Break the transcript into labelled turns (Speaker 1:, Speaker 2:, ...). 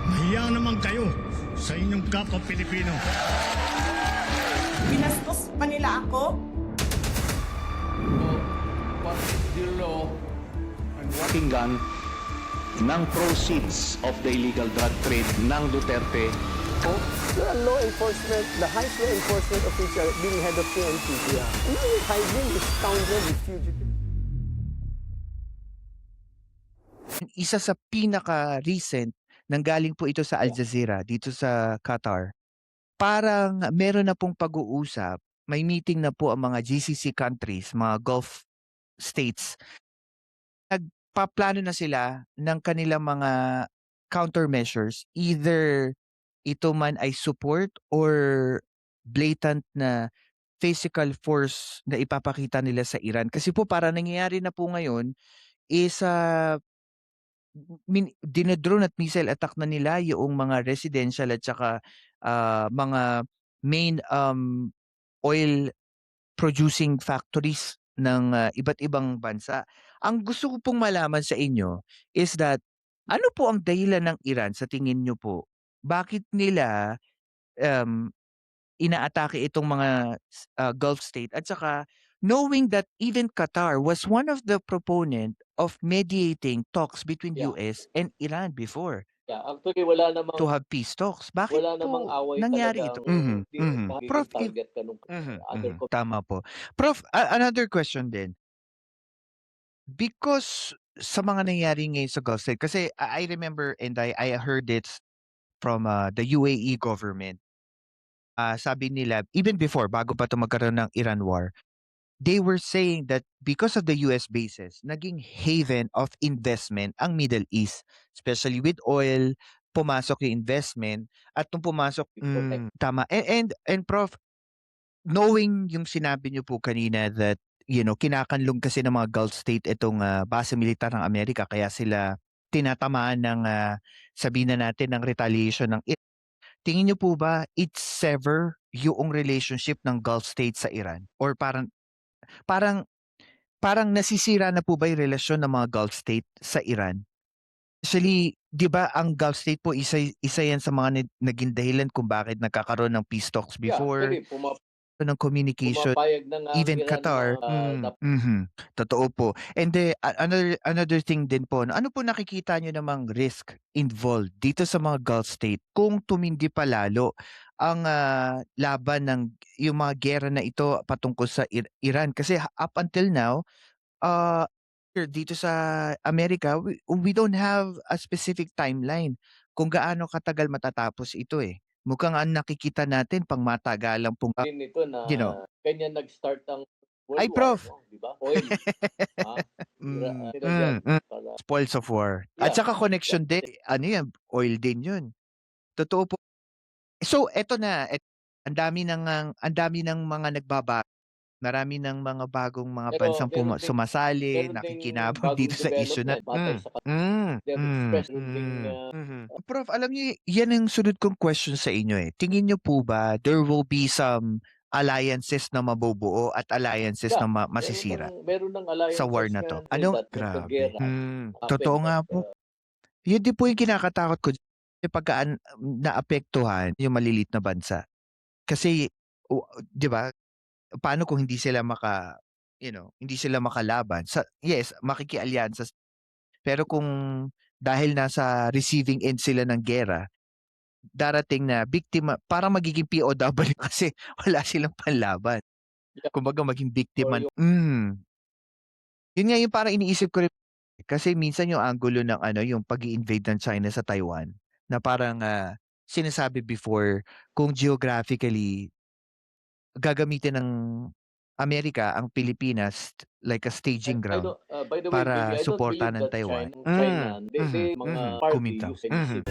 Speaker 1: Mahiya naman kayo sa inyong kapwa Pilipino.
Speaker 2: Binastos pa nila ako.
Speaker 3: What is the law and what
Speaker 4: Pakinggan ng proceeds of the illegal drug trade ng Duterte.
Speaker 5: The law enforcement, the highest law enforcement official being head of PNP. Yeah. And now you're hiding this scoundrel, this fugitive.
Speaker 6: Isa sa pinaka-recent, nanggaling po ito sa Al Jazeera, dito sa Qatar. Parang meron na pong pag-uusap, may meeting na po ang mga GCC countries, mga Gulf states. Nagpaplano na sila ng kanilang mga countermeasures, either ito man ay support or blatant na physical force na ipapakita nila sa Iran. Kasi po para nangyayari na po ngayon is dinodrone at missile attack na nila yung mga residential at saka mga main oil producing factories ng iba't ibang bansa. Ang gusto ko pong malaman sa inyo is that ano po ang dahilan ng Iran sa tingin nyo po? Bakit nila inaatake itong mga Gulf state at saka knowing that even Qatar was one of the proponent of mediating talks between US and Iran before
Speaker 7: Yeah, actually wala namang
Speaker 6: to have peace talks. Bakit
Speaker 7: wala namang
Speaker 6: po
Speaker 7: away
Speaker 6: nangyari ito?
Speaker 7: talagang
Speaker 6: Prof,
Speaker 7: target ka nung other
Speaker 6: tama po. Prof, another question din. Because sa mga nangyari ngayon sa Gulf state, kasi I remember and I heard it from the UAE government. Sabi nila, even before, bago pa ito magkaroon ng Iran war, they were saying that because of the US bases, naging haven of investment ang Middle East, especially with oil, pumasok yung investment at nung pumasok tama. And Prof, knowing yung sinabi niyo po kanina that kinakanlong kasi ng mga Gulf state itong base militar ng Amerika kaya sila tinatamaan ng sabihin na natin ng retaliation ng Iran. Tingin niyo po ba it sever yung relationship ng Gulf state sa Iran or parang nasisira na po ba yung relasyon ng mga Gulf state sa Iran? Actually, 'di ba ang Gulf state po isa yan sa mga naging dahilan kung bakit nagkakaroon ng peace talks before, ng communication,
Speaker 7: pumapayag na nga
Speaker 6: even
Speaker 7: Iran
Speaker 6: Qatar.
Speaker 7: na
Speaker 6: Totoo po. And another thing din po, ano po nakikita niyo namang risk involved dito sa mga Gulf state kung tumindi pa lalo ang laban ng yung mga gera na ito patungkol sa Iran kasi up until now dito sa Amerika we don't have a specific timeline kung gaano katagal matatapos ito eh. Mukhang ang nakikita natin pang matagalang pong
Speaker 7: din nito na kanya nag-start ang World
Speaker 6: Ay,
Speaker 7: War,
Speaker 6: Prof.
Speaker 7: di ba? Oil. Sila dyan para
Speaker 6: spoils of war. At saka connection din, ano yan, oil din yun. Totoo po. So, eto na, ang dami ng mga nagbabago. Marami ng mga bagong mga bansang sumasali, nakikinabang dito sa issue na. Prof, alam niyo, yan ang sunod kong question sa inyo eh. Tingin niyo po ba there will be some alliances na mabubuo at alliances na masisira
Speaker 7: meron ng alliances
Speaker 6: sa war na to?
Speaker 7: nga
Speaker 6: Ano?
Speaker 7: that
Speaker 6: Grabe.
Speaker 7: nagkagera.
Speaker 6: Totoo nga po. Yun din po yung kinakatakot ko pagka naapektuhan yung malilit na bansa. Kasi, di ba, paano kung hindi sila hindi sila makalaban? Yes, makikialyansa. Pero kung dahil nasa receiving end sila ng gera, darating na biktima, parang magiging POW kasi wala silang panlaban. Kumbaga maging biktima. Yun nga yung parang iniisip ko rin. Kasi minsan yung angulo ng yung pag-i-invade ng China sa Taiwan na parang sinasabi before kung geographically gagamitin ng Amerika ang Pilipinas like a staging ground
Speaker 7: By the way,
Speaker 6: para
Speaker 7: I don't
Speaker 6: suportahan
Speaker 7: believe
Speaker 6: ng
Speaker 7: that
Speaker 6: Taiwan.
Speaker 7: China, they mga party
Speaker 6: Kumintaw.
Speaker 7: use any